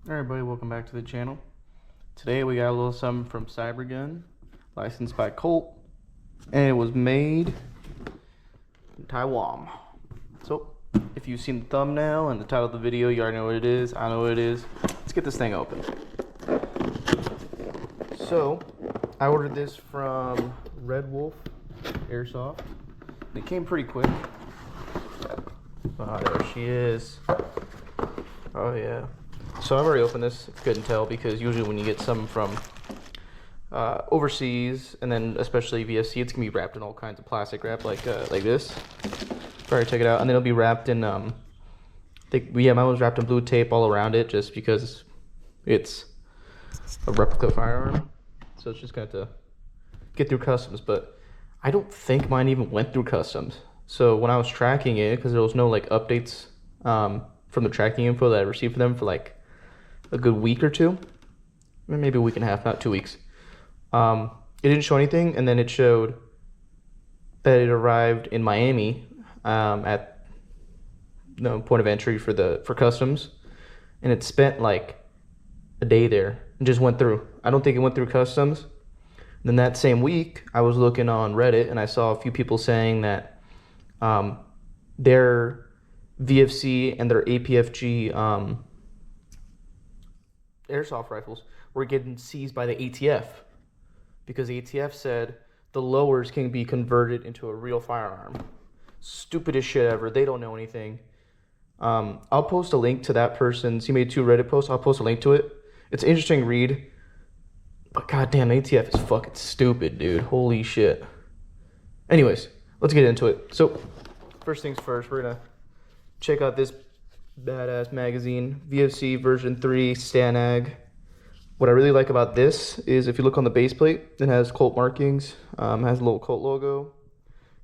Alright buddy, welcome back to the channel. Today we got a little something from Cybergun, licensed by Colt, and it was made in Taiwan. So, if you've seen the thumbnail and the title of the video, you already know what it is. I know what it is. Let's get this thing open. So, I ordered this from Red Wolf Airsoft. It came pretty quick. Ah, there she is. Oh yeah. So I've already opened this. Couldn't tell because usually when you get some from overseas, and then especially VFC, it's gonna be wrapped in all kinds of plastic wrap like this. Already took it out, and then it'll be wrapped in mine was wrapped in blue tape all around it, just because it's a replica firearm. So it's just gonna have to get through customs, but I don't think mine even went through customs. So when I was tracking it, because there was no like updates from the tracking info that I received from them for like a good week or two, maybe a week and a half, not 2 weeks. It didn't show anything, and then it showed that it arrived in Miami at the point of entry for customs, and it spent like a day there and just went through. I don't think it went through customs. And then that same week, I was looking on Reddit and I saw a few people saying that their VFC and their APFG airsoft rifles were getting seized by the ATF because the ATF said the lowers can be converted into a real firearm. Stupidest shit ever. They don't know anything. I'll post a link to that person's. He made 2 Reddit posts. I'll post a link to it. It's an interesting read, but goddamn, ATF is fucking stupid, dude. Holy shit. Anyways, let's get into it. So, first things first, we're gonna check out this badass magazine, VFC version 3 Stanag. What I really like about this is if you look on the base plate, it has Colt markings, has a little Colt logo,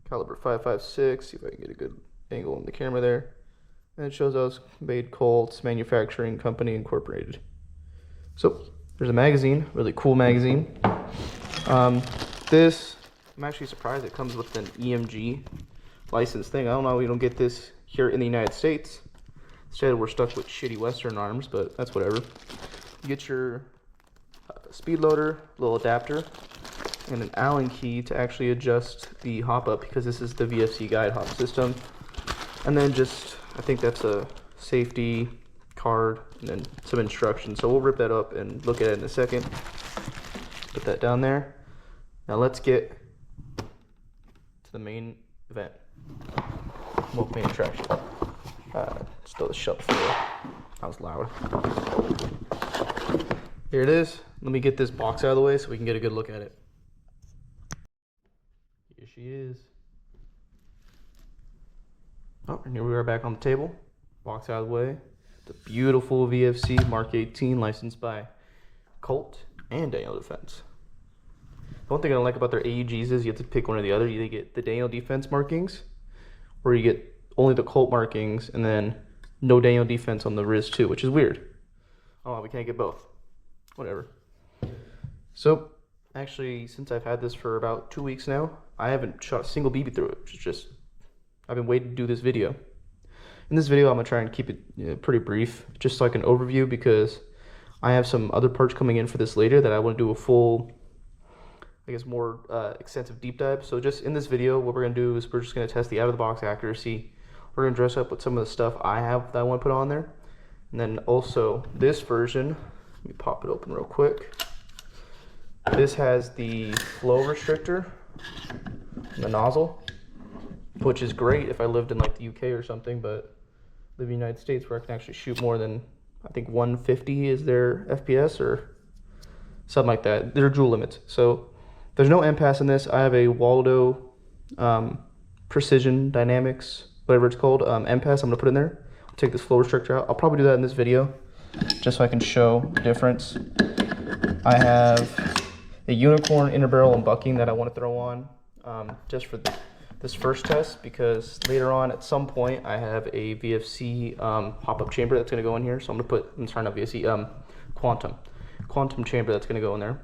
caliber 5.56. See if I can get a good angle on the camera there. And it shows us made Colts Manufacturing Company Incorporated. So there's a magazine, really cool magazine. This, I'm actually surprised it comes with an EMG license thing. I don't know why we don't get this here in the United States. Instead, we're stuck with shitty Western arms, but that's whatever. You get your speed loader, little adapter, and an Allen key to actually adjust the hop up, because this is the VFC guide hop system. And then just, I think that's a safety card and then some instructions. So we'll rip that up and look at it in a second. Put that down there. Now let's get to the main event. Well, main attraction. Just throw the shelf floor. That was loud. Here it is. Let me get this box out of the way so we can get a good look at it. Here she is. Oh, and here we are back on the table. Box out of the way. The beautiful VFC Mk18, licensed by Colt and Daniel Defense. The one thing I don't like about their AUGs is you have to pick one or the other. You either get the Daniel Defense markings, or you get only the Colt markings and then no Daniel Defense on the Riz 2, which is weird. Oh, we can't get both. Whatever. So, actually, since I've had this for about 2 weeks now, I haven't shot a single BB through it. It's just, I've been waiting to do this video. In this video, I'm going to try and keep it pretty brief, just like an overview, because I have some other parts coming in for this later that I want to do a full, I guess, more extensive deep dive. So just in this video, what we're going to do is we're just going to test the out-of-the-box accuracy. We're going to dress up with some of the stuff I have that I want to put on there. And then also this version, let me pop it open real quick. This has the flow restrictor, the nozzle, which is great if I lived in like the UK or something, but live in the United States where I can actually shoot more than, I think 150 is their FPS or something like that. They're dual limits. So there's no MPAS in this. I have a Waldo Precision Dynamics, whatever it's called, MPAS. I'm gonna put in there. I'll take this flow restrictor out. I'll probably do that in this video, just so I can show the difference. I have a Unicorn inner barrel and bucking that I want to throw on, just for this first test, because later on at some point I have a VFC pop-up chamber that's gonna go in here. So I'm sorry, not VFC, quantum chamber that's gonna go in there.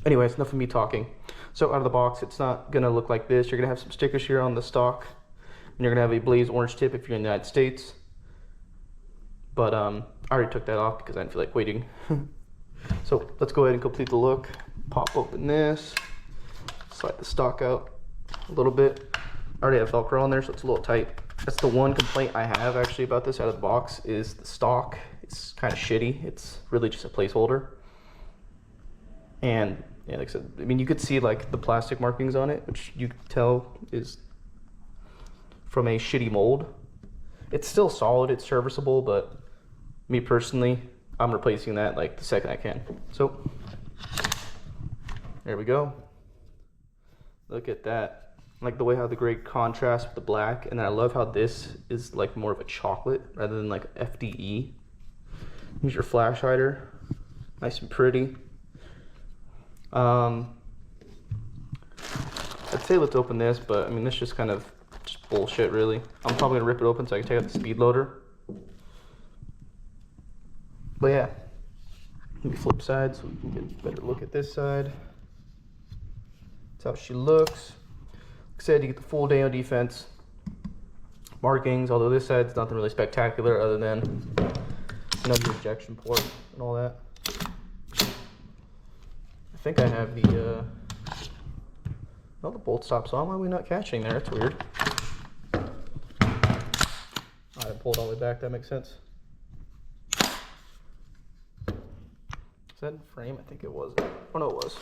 Anyways, enough of me talking. So out of the box, it's not gonna look like this. You're gonna have some stickers here on the stock, and you're gonna have a blaze orange tip if you're in the United States. but I already took that off because I didn't feel like waiting. So let's go ahead and complete the look. Pop open this, slide the stock out a little bit. I already have Velcro on there, so it's a little tight. That's the one complaint I have actually about this out of the box, is the stock. It's kind of shitty. It's really just a placeholder. And yeah, like I said, I mean, you could see like the plastic markings on it, which you can tell is from a shitty mold. It's still solid, it's serviceable, but me personally, I'm replacing that like the second I can. So there we go. Look at that. I like the way how the gray contrasts with the black, and I love how this is like more of a chocolate rather than like FDE. Here's your flash hider, nice and pretty. I'd say let's open this, but I mean, this is just kind of just bullshit, really. I'm probably gonna rip it open so I can take out the speed loader. But yeah, let me flip sides so we can get a better look at this side. That's how she looks. Like I said, you get the full Dano defense markings, although this side's nothing really spectacular other than, you know, the ejection port and all that. I think I have the, well, the bolt stops on. Why are we not catching there? That's weird. I pulled all the way back, that makes sense. Is that in frame? I think it was. Oh no, it was.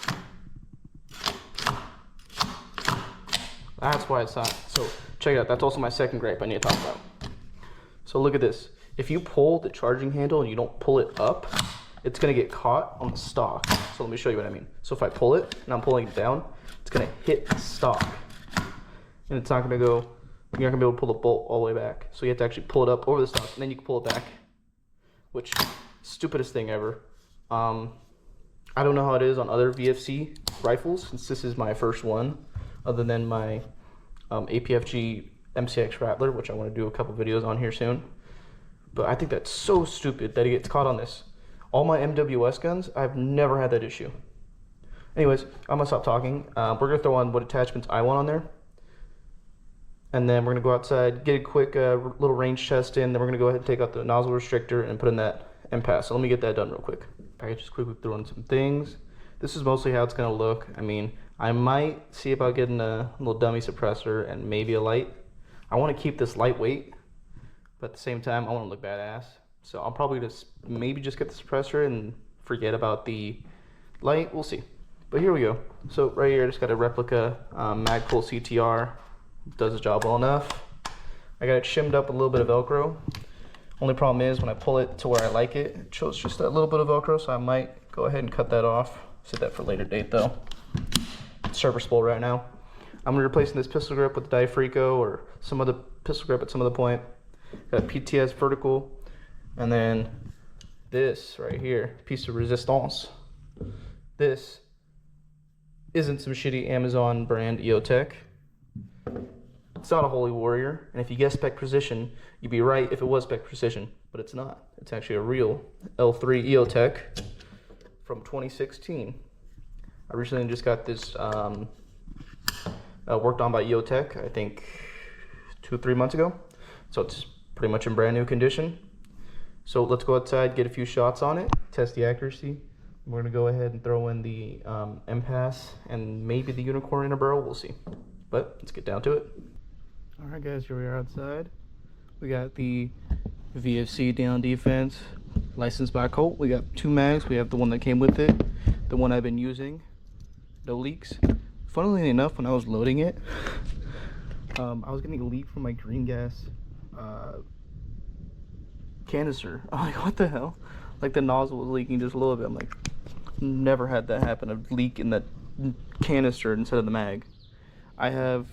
That's why it's not. So check it out. That's also my second gripe I need to talk about. So look at this. If you pull the charging handle and you don't pull it up, it's gonna get caught on the stock. So let me show you what I mean. So if I pull it and I'm pulling it down, it's gonna hit the stock. And it's not gonna go, you're not gonna be able to pull the bolt all the way back. So you have to actually pull it up over the stock and then you can pull it back. Which, stupidest thing ever. I don't know how it is on other VFC rifles, since this is my first one, other than my APFG MCX Rattler, which I want to do a couple videos on here soon. But I think that's so stupid that it gets caught on this. All my MWS guns, I've never had that issue. Anyways, I'm gonna stop talking. We're gonna throw on what attachments I want on there, and then we're gonna go outside, get a quick little range test in. Then we're gonna go ahead and take out the nozzle restrictor and put in that impasse. So let me get that done real quick. I just quickly throw in some things. This is mostly how it's gonna look. I mean, I might see about getting a little dummy suppressor and maybe a light. I want to keep this lightweight, but at the same time, I want to look badass. So I'll probably just maybe just get the suppressor and forget about the light. We'll see. But here we go. So right here, I just got a replica Magpul CTR. Does the job well enough. I got it shimmed up a little bit of Velcro. Only problem is when I pull it to where I like it, it shows just a little bit of Velcro, so I might go ahead and cut that off. Save that for a later date though. It's serviceable right now. I'm replacing this pistol grip with the Diafrico or some other pistol grip at some other point. Got a PTS vertical, and then this right here, piece of resistance. This isn't some shitty Amazon brand EOTech. It's not a Holy Warrior, and if you guess Spec Precision, you'd be right if it was Spec Precision, but it's not. It's actually a real L3 EOTech from 2016. I recently just got this worked on by EOTech, I think 2-3 months ago. So it's pretty much in brand new condition. So let's go outside, get a few shots on it, test the accuracy. We're gonna go ahead and throw in the impasse and maybe the unicorn in a barrel, we'll see. But let's get down to it. All right guys, here we are outside. We got the VFC Down Defense, licensed by Colt. We got 2 mags. We have the one that came with it, the one I've been using, no leaks. Funnily enough, when I was loading it, I was getting a leak from my green gas canister. I'm like, what the hell? Like the nozzle was leaking just a little bit. I'm like, never had that happen, a leak in that canister instead of the mag. I have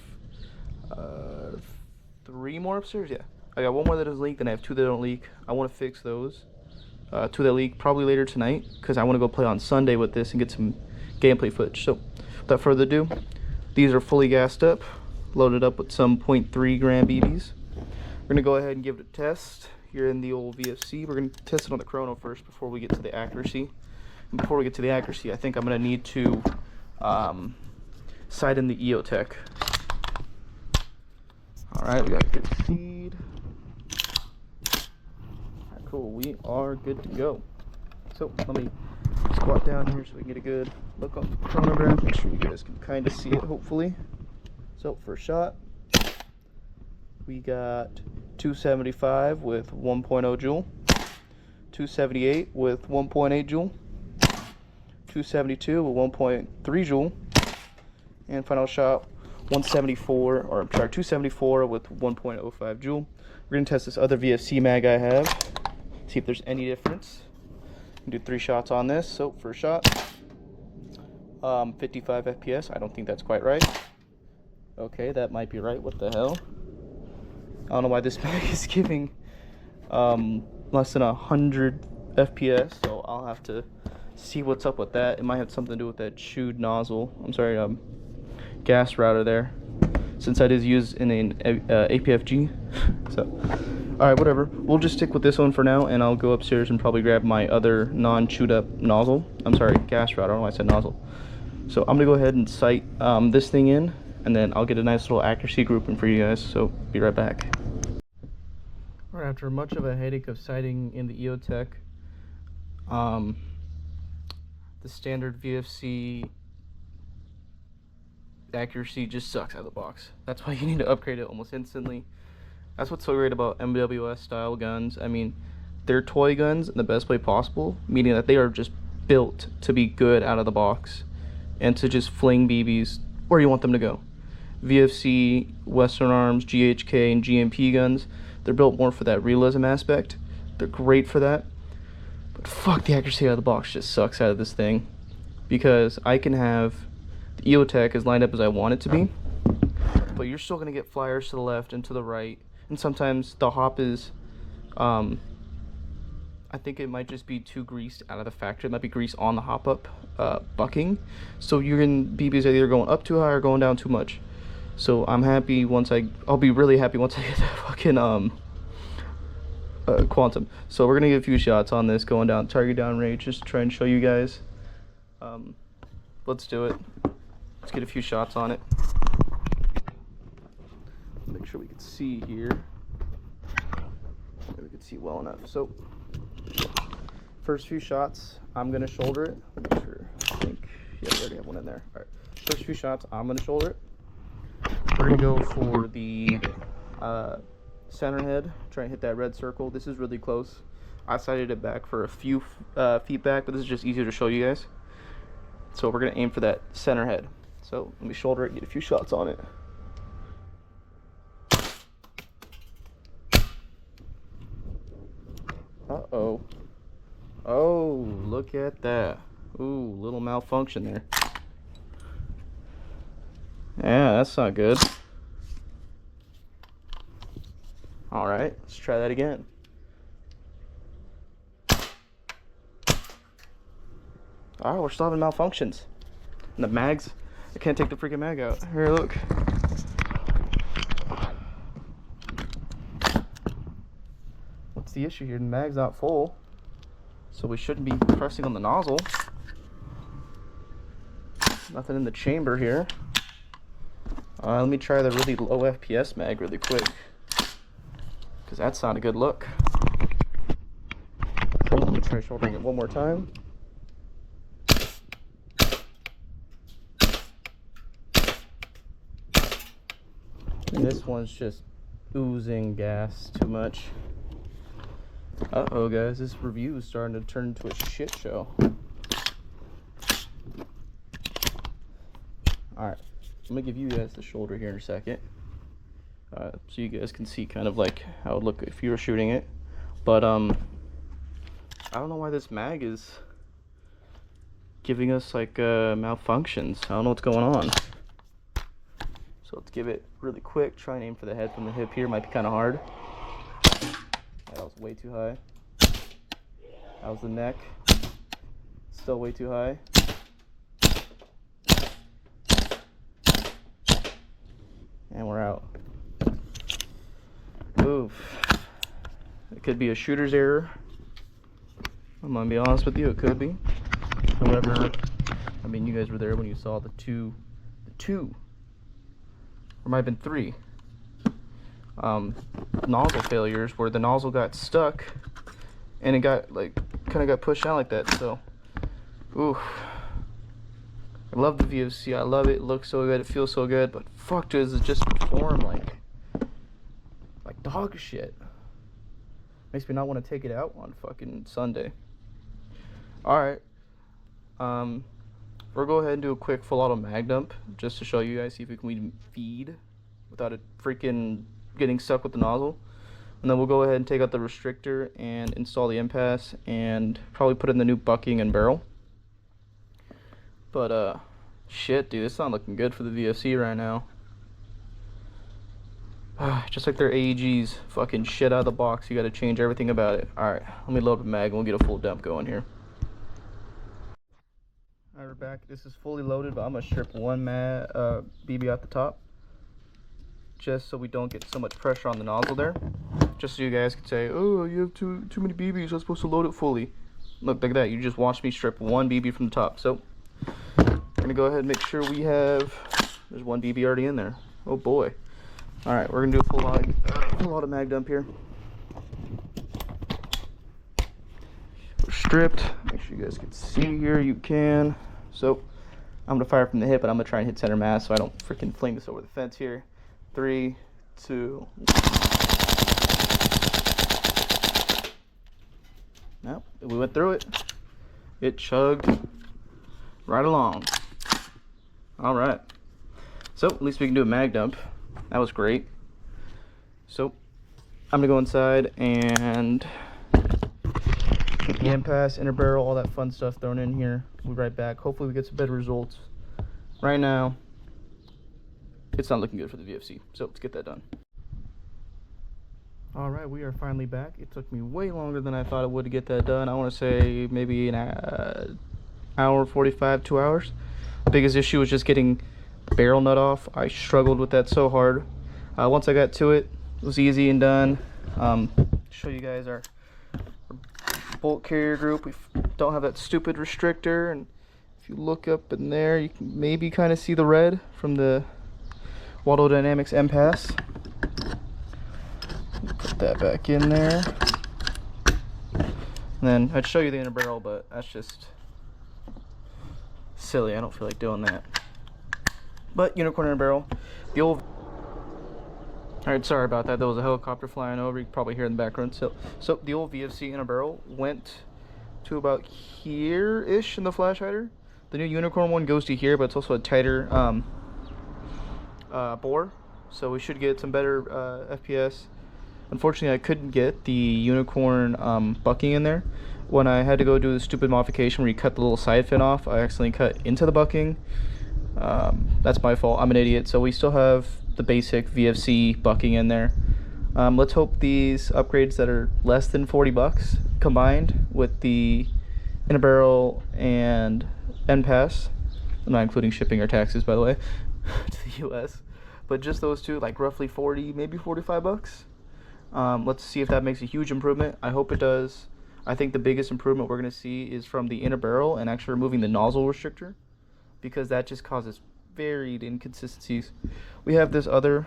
3 more upstairs. Yeah, I got 1 more that has leaked, and I have 2 that don't leak. I want to fix those 2 that leak probably later tonight, because I want to go play on Sunday with this and get some gameplay footage. So without further ado, these are fully gassed up, loaded up with some 0.3 gram BBs. We're gonna go ahead and give it a test here in the old VFC. We're gonna test it on the chrono first before we get to the accuracy. And before we get to the accuracy, I think I'm gonna need to sight in the EOTech. All right, we got a good feed. cool. We are good to go. So let me squat down here so we can get a good look on the chronograph. Make sure you guys can kind of see it, hopefully. So first shot, we got 275 with 1.0 joule, 278 with 1.8 joule, 272 with 1.3 joule, and final shot 274 with 1.05 joule. We're gonna test this other VFC mag I have, see if there's any difference. Do 3 shots on this. So first shot, 55 FPS. I don't think that's quite right. Okay, that might be right. What the hell? I don't know why this mag is giving less than 100 FPS, so I'll have to see what's up with that. It might have something to do with that chewed nozzle. I'm sorry, gas router there, since that is used in an APFG. So, alright, whatever. We'll just stick with this one for now, and I'll go upstairs and probably grab my other non-chewed up nozzle. I'm sorry, gas router. I don't know why I said nozzle. So I'm gonna go ahead and sight this thing in, and then I'll get a nice little accuracy grouping for you guys. So be right back. Alright, after much of a headache of sighting in the EOTech, the standard VFC accuracy just sucks out of the box. That's why you need to upgrade it almost instantly. That's what's so great about MWS style guns. I mean, they're toy guns in the best way possible, meaning that they are just built to be good out of the box and to just fling BBs where you want them to go. VFC, Western Arms, GHK, and GMP guns, they're built more for that realism aspect. They're great for that. But fuck, the accuracy out of the box just sucks out of this thing, because I can have the EOTech as lined up as I want it to be, but you're still going to get flyers to the left and to the right, and sometimes the hop is, I think it might just be too greased out of the factory. It might be grease on the hop up bucking, so you're going BBs are either going up too high or going down too much. So I'm happy I'll be really happy once I get that fucking quantum. So we're gonna get a few shots on this going down target down range, just to try and show you guys. Let's do it. Let's get a few shots on it. Make sure we can see here. Maybe we can see well enough. So first few shots, I'm gonna shoulder it. Make sure. I think yeah, we already have one in there. All right. First few shots, I'm gonna shoulder it. We're gonna go for the center head. Try and hit that red circle. This is really close. I sighted it back for a few feet back, but this is just easier to show you guys. So we're gonna aim for that center head. So let me shoulder it, get a few shots on it. Uh-oh. Oh, look at that. Ooh, little malfunction there. Yeah, that's not good. Alright, let's try that again. Alright, we're still having malfunctions. And the mags, I can't take the freaking mag out. Here, look. What's the issue here? The mag's not full, so we shouldn't be pressing on the nozzle. Nothing in the chamber here. Let me try the really low FPS mag really quick, because that's not a good look. So let me try shouldering it one more time. And this one's just oozing gas too much. Uh-oh, guys, this review is starting to turn into a shit show. Alright, I'm gonna give you guys the shoulder here in a second, so you guys can see kind of like how it would look if you were shooting it. But I don't know why this mag is giving us like malfunctions. I don't know what's going on. So let's give it really quick. Try and aim for the head from the hip here. Might be kind of hard. That was way too high. That was the neck. Still way too high. And we're out. Oof. It could be a shooter's error. I'm gonna be honest with you, it could be. However, I mean, you guys were there when you saw the two, or might have been 3 nozzle failures where the nozzle got stuck and it got like kind of got pushed out like that. So, ooh, I love the VFC. I love it. It looks so good. It feels so good. But fuck, does it just perform like dog shit? Makes me not want to take it out on fucking Sunday. All right. We'll go ahead and do a quick full auto mag dump just to show you guys, see if we can feed without it freaking getting stuck with the nozzle. And then we'll go ahead and take out the restrictor and install the impasse and probably put in the new bucking and barrel. But shit, dude, it's not looking good for the VFC right now. Just like their AEGs, fucking shit out of the box. You got to change everything about it. All right, let me load up a mag and we'll get a full dump going here. All right, we're back. This is fully loaded, but I'm gonna strip one BB at the top, just so we don't get so much pressure on the nozzle there. Just so you guys can say, oh, you have too many BBs. I'm supposed to load it fully. Look, like that. You just watched me strip one BB from the top. So I'm gonna go ahead and make sure we have. There's one BB already in there. Oh boy. All right, we're gonna do a full auto mag dump here. We're stripped. Make sure you guys can see here. You can. So I'm gonna fire from the hip, but I'm gonna try and hit center mass so I don't freaking fling this over the fence here. 3, 2. Nope, we went through it. It chugged right along. All right. So at least we can do a mag dump. That was great. So I'm gonna go inside and get the impasse, inner barrel, all that fun stuff thrown in here. We'll be right back. Hopefully we get some better results. Right now, it's not looking good for the VFC. So let's get that done. All right, we are finally back. It took me way longer than I thought it would to get that done. I want to say maybe an hour 45, 2 hours. Biggest issue was just getting barrel nut off. I struggled with that so hard. Once I got to it, it was easy and done. Show you guys our bolt carrier group. We don't have that stupid restrictor, and if you look up in there, you can maybe kind of see the red from the Waldo Dynamics impasse. Put that back in there, and then I'd show you the inner barrel, but that's just silly. I don't feel like doing that. But unicorn inner barrel, the old. Alright, sorry about that. There was a helicopter flying over. You can probably hear in the background. So the old VFC inner barrel went to about here-ish in the flash hider. The new unicorn one goes to here, but it's also a tighter bore. So we should get some better FPS. Unfortunately, I couldn't get the unicorn bucking in there. When I had to go do the stupid modification where you cut the little side fin off, I accidentally cut into the bucking. That's my fault. I'm an idiot. So we still have the basic VFC bucking in there. Let's hope these upgrades that are less than 40 bucks combined with the inner barrel and impasse, I'm not including shipping or taxes, by the way, to the US, but just those two, like roughly 40, maybe 45 bucks. Let's see if that makes a huge improvement. I hope it does. I think the biggest improvement we're going to see is from the inner barrel and actually removing the nozzle restrictor, because that just causes varied inconsistencies. We have this other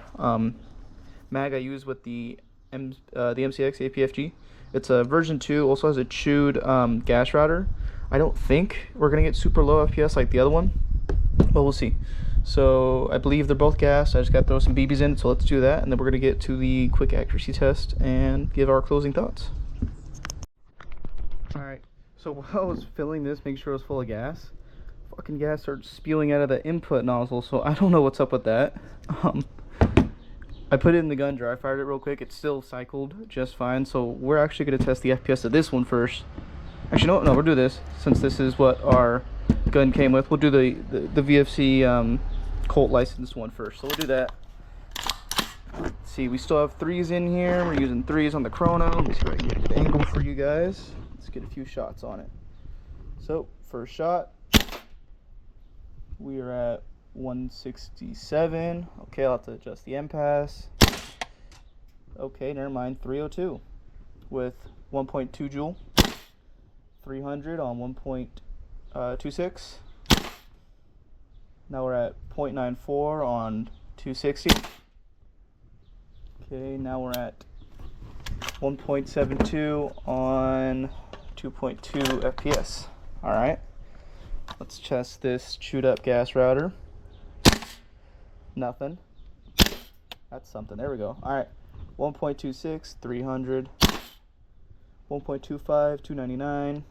mag I use with the MCX APFG. It's a version 2, also has a chewed gas router. I don't think we're gonna get super low FPS like the other one, but we'll see. So I believe they're both gas. I just gotta throw some BBs in, so let's do that, and then we're gonna get to the quick accuracy test and give our closing thoughts. Alright, so while I was filling this, make sure it was full of gas, fucking gas started spewing out of the input nozzle, so I don't know what's up with that. I put it in the gun, dry fired it real quick. It still cycled just fine, so we're actually going to test the FPS of this one first. Actually, no, we'll do this, since this is what our gun came with. We'll do the VFC Colt licensed one first, so we'll do that. Let's see, we still have 3s in here. We're using 3s on the chrono. Let me see if I can get a good angle for you guys. Let's get a few shots on it. So, first shot. We are at 167. Okay, I'll have to adjust the impasse. Okay, never mind. 302 with 1.2 joule. 300 on 1.26. Now we're at 0.94 on 260. Okay, now we're at 1.72 on 2.2 FPS. All right, let's test this chewed up gas router. Nothing. That's something. There we go. All right, 1.26, 300. 1.25, 299.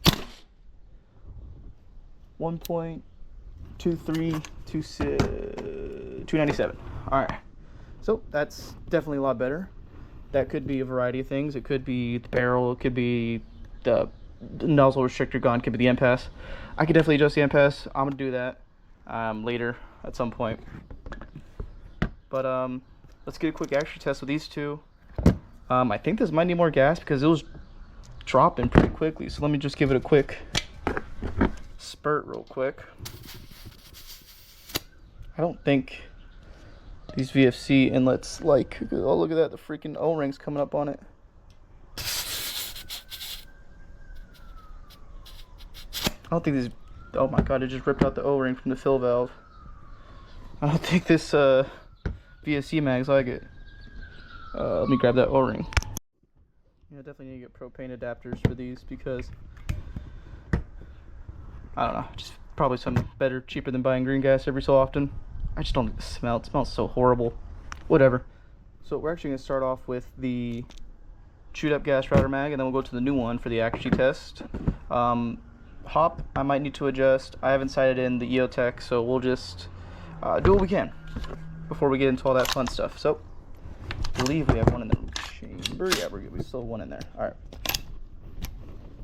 1.23, 297. All right, so that's definitely a lot better. That could be a variety of things. It could be the barrel, it could be the nozzle restrictor gone, it could be the impasse. I could definitely adjust the impasse. I'm gonna do that later at some point. But let's get a quick action test with these two. I think this might need more gas because it was dropping pretty quickly. So let me just give it a quick spurt real quick. I don't think these VFC inlets, like, oh look at that, the freaking O-rings coming up on it. I don't think these, oh my god, it just ripped out the O-ring from the fill valve. I don't think this VFC mag's like it. Let me grab that O-ring. Yeah, definitely need to get propane adapters for these because, I don't know, just probably something better, cheaper than buying green gas every so often. I just don't like the smell. It smells so horrible. Whatever. So we're actually going to start off with the chewed up gas router mag, and then we'll go to the new one for the accuracy test. Hop, I might need to adjust. I haven't sighted in the EOTech, so we'll just do what we can before we get into all that fun stuff. So, I believe we have one in the chamber. Yeah, we still have one in there. All right.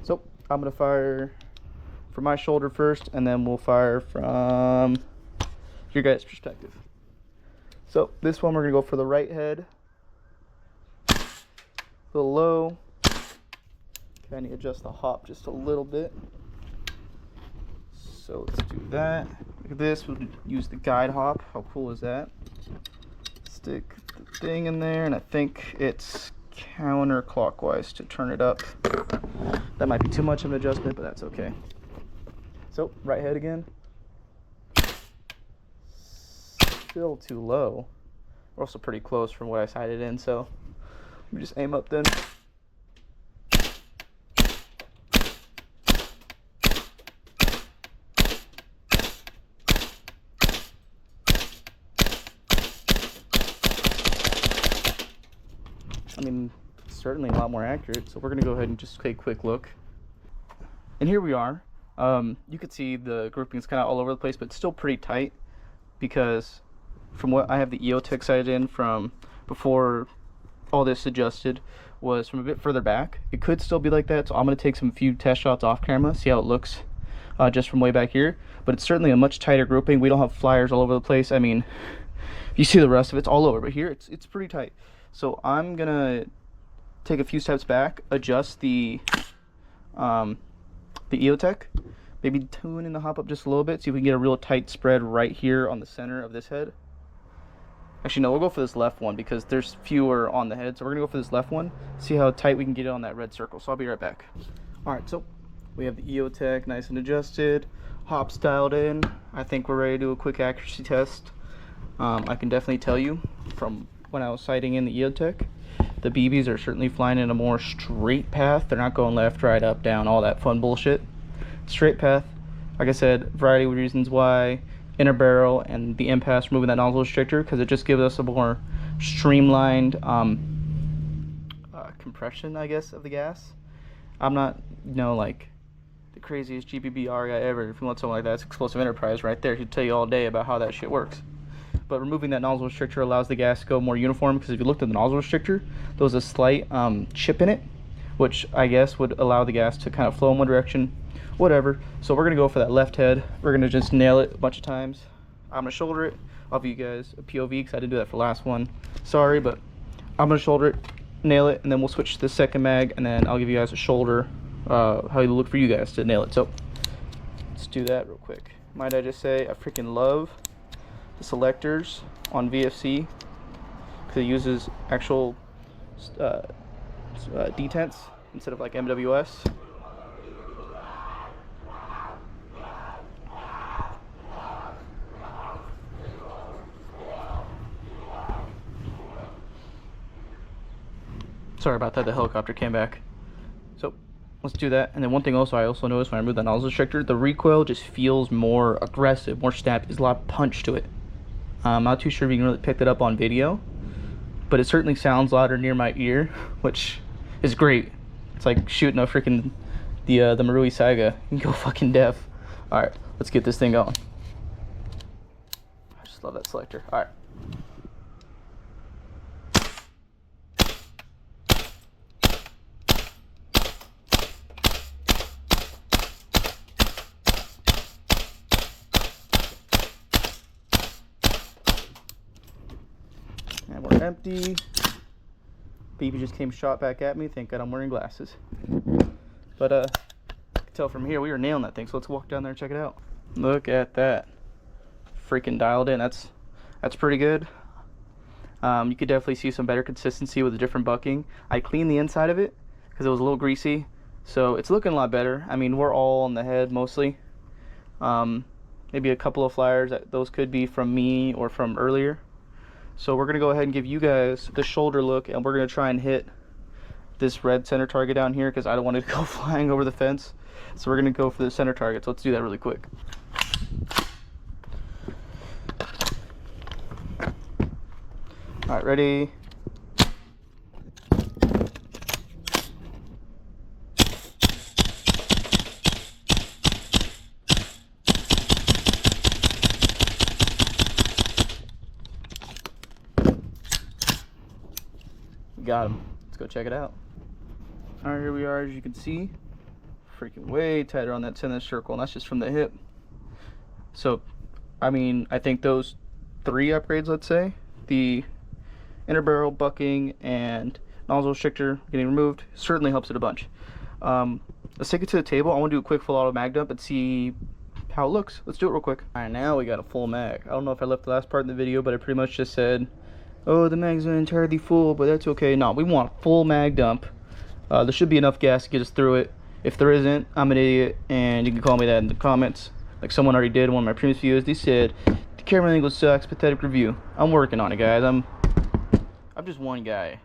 So, I'm going to fire from my shoulder first, and then we'll fire from your guys' perspective. So this one we're gonna go for the right head. A little low. Okay, I need to adjust the hop just a little bit. So let's do that. Look at this, we'll use the guide hop. How cool is that? Stick the thing in there, and I think it's counterclockwise to turn it up. That might be too much of an adjustment, but that's okay. So, right head again. Still too low. We're also pretty close from what I sighted in, so let me just aim up then. I mean, certainly a lot more accurate, so we're going to go ahead and just take a quick look. And here we are. You can see the grouping is kind of all over the place, but it's still pretty tight because from what I have the EOTech sighted in from before all this adjusted was from a bit further back. It could still be like that, so I'm going to take some few test shots off camera, see how it looks just from way back here. But it's certainly a much tighter grouping. We don't have flyers all over the place. I mean, you see the rest of it's all over, but here it's pretty tight. So I'm going to take a few steps back, adjust the EOTech, maybe tune in the hop up just a little bit, see if we can get a real tight spread right here on the center of this head. Actually, no, we'll go for this left one because there's fewer on the head. So we're going to go for this left one, see how tight we can get it on that red circle. So I'll be right back. All right, so we have the EOTech nice and adjusted, hops dialed in. I think we're ready to do a quick accuracy test. I can definitely tell you from when I was sighting in the EOTech, the BBs are certainly flying in a more straight path. They're not going left, right, up, down, all that fun bullshit. Straight path. Like I said, variety of reasons why. Inner barrel and the impasse, removing that nozzle restrictor because it just gives us a more streamlined compression, I guess, of the gas. I'm not, you know, like the craziest GBBR guy ever. If you want something like that, it's Explosive Enterprise right there. He'd tell you all day about how that shit works. But removing that nozzle restrictor allows the gas to go more uniform because if you looked at the nozzle restrictor, there was a slight chip in it, which I guess would allow the gas to kind of flow in one direction. Whatever. So we're going to go for that left head. We're going to just nail it a bunch of times. I'm going to shoulder it. I'll give you guys a POV because I didn't do that for the last one. Sorry, but I'm going to shoulder it, nail it, and then we'll switch to the second mag, and then I'll give you guys a shoulder, how it look for you guys to nail it. So let's do that real quick. Might I just say I freaking love the selectors on VFC because it uses actual detents instead of like MWS. Sorry about that, the helicopter came back. So let's do that. And then one thing also I also noticed when I moved the nozzle restrictor, the recoil just feels more aggressive, more snappy. There's a lot of punch to it. I'm not too sure if you can really pick that up on video, but it certainly sounds louder near my ear, which is great. It's like shooting a freaking the Marui Saga. You can go fucking deaf. All right, let's get this thing going. I just love that selector. All right. And we're empty. Baby just came shot back at me. Thank God I'm wearing glasses. But I can tell from here we were nailing that thing. So let's walk down there and check it out. Look at that. Freaking dialed in. That's pretty good. You could definitely see some better consistency with the different bucking. I cleaned the inside of it because it was a little greasy. So it's looking a lot better. I mean, we're all on the head mostly. Maybe a couple of flyers. Those could be from me or from earlier. So we're going to go ahead and give you guys the shoulder look, and we're going to try and hit this red center target down here because I don't want it to go flying over the fence. So we're going to go for the center target. So let's do that really quick. All right, ready? Got him. Let's go check it out. All right, here we are. As you can see, freaking way tighter on that center circle, and that's just from the hip. So, I mean, I think those 3 upgrades, let's say, the inner barrel bucking and nozzle restrictor getting removed, certainly helps it a bunch. Let's take it to the table. I want to do a quick full auto mag dump and see how it looks. Let's do it real quick. All right, now we got a full mag. I don't know if I left the last part in the video, but I pretty much just said, oh, the mag's not entirely full, but that's okay. No, we want full mag dump. There should be enough gas to get us through it. If there isn't, I'm an idiot, and you can call me that in the comments. Like someone already did in one of my previous videos. They said, the camera angle sucks, pathetic review. I'm working on it, guys. I'm just one guy.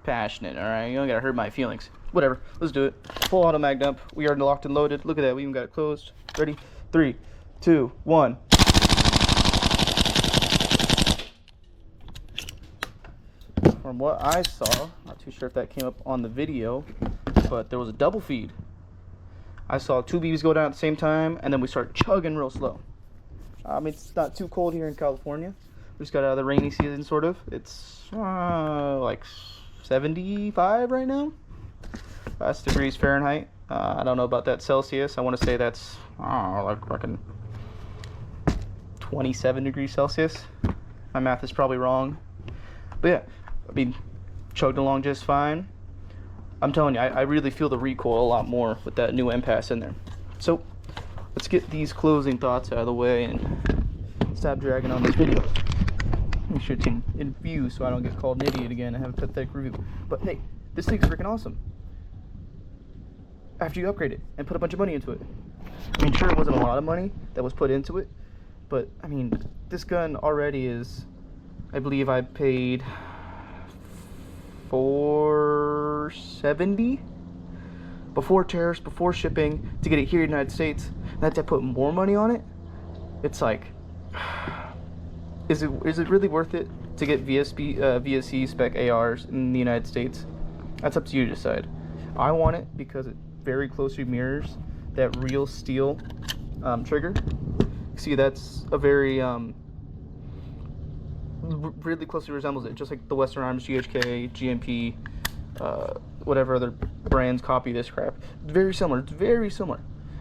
Passionate, alright? You don't gotta hurt my feelings. Whatever, let's do it. Full auto mag dump. We are locked and loaded. Look at that, we even got it closed. Ready? 3, 2, 1. From what I saw, not too sure if that came up on the video, but there was a double feed. I saw 2 BBs go down at the same time, and then we start chugging real slow. It's not too cold here in California. We just got out of the rainy season, sort of. It's like 75 right now. That's degrees Fahrenheit. I don't know about that Celsius. I want to say that's like fucking 27 degrees Celsius. My math is probably wrong, but yeah. I mean, chugged along just fine. I'm telling you, I really feel the recoil a lot more with that new M-Pass in there. So, let's get these closing thoughts out of the way and stop dragging on this video. Make sure it's in view so I don't get called an idiot again and have a pathetic review. But hey, this thing's freaking awesome. After you upgrade it and put a bunch of money into it. I mean, sure, it wasn't a lot of money that was put into it, but I mean, this gun already is, I believe I paid $470 before tariffs, before shipping, to get it here in the United States. And I had to put more money on it. It's like, is it really worth it to get VSC spec ARs in the United States? That's up to you to decide. I want it because it very closely mirrors that real steel trigger. See, that's a very really closely resembles it, just like the Western Arms, GHK, GMP, whatever other brands copy this crap. It's very similar. It's very similar,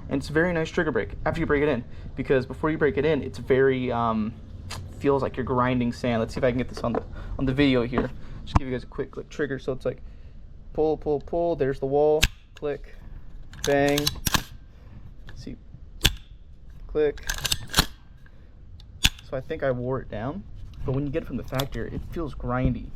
and it's a very nice trigger break after you break it in, because before you break it in, it's very feels like you're grinding sand. Let's see if I can get this on the video here. Just give you guys a quick trigger. So it's like pull, pull, pull. There's the wall. Click, bang. See, click. So I think I wore it down. But when you get it from the factory, it feels grindy.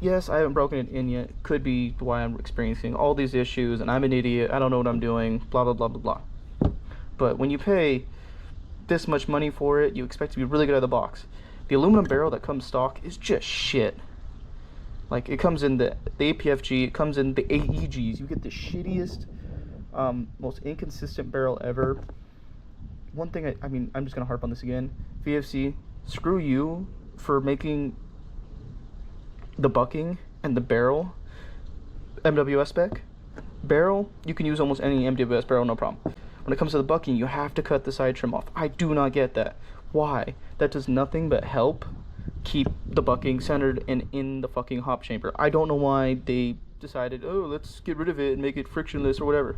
Yes, I haven't broken it in yet. Could be why I'm experiencing all these issues, and I'm an idiot. I don't know what I'm doing, blah, blah, blah, blah, blah. But when you pay this much money for it, you expect to be really good out of the box. The aluminum barrel that comes stock is just shit. Like, it comes in the APFG, it comes in the AEGs. You get the shittiest, most inconsistent barrel ever. One thing, I mean, I'm just going to harp on this again. VFC, screw you for making the bucking and the barrel MWS spec. Barrel, you can use almost any MWS barrel, no problem. When it comes to the bucking, you have to cut the side trim off. I do not get that. Why? That does nothing but help keep the bucking centered and in the fucking hop chamber. I don't know why they decided, oh, let's get rid of it and make it frictionless or whatever.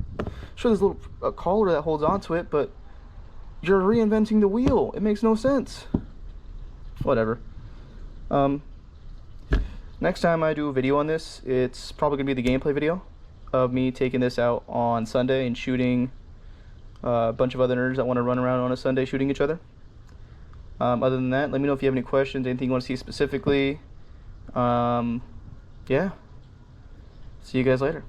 Sure, there's a collar that holds onto it, but you're reinventing the wheel. It makes no sense. Whatever. Next time I do a video on this, it's probably gonna be the gameplay video of me taking this out on Sunday and shooting a bunch of other nerds that want to run around on a Sunday shooting each other. Other than that, let me know if you have any questions, anything you want to see specifically. Yeah. See you guys later.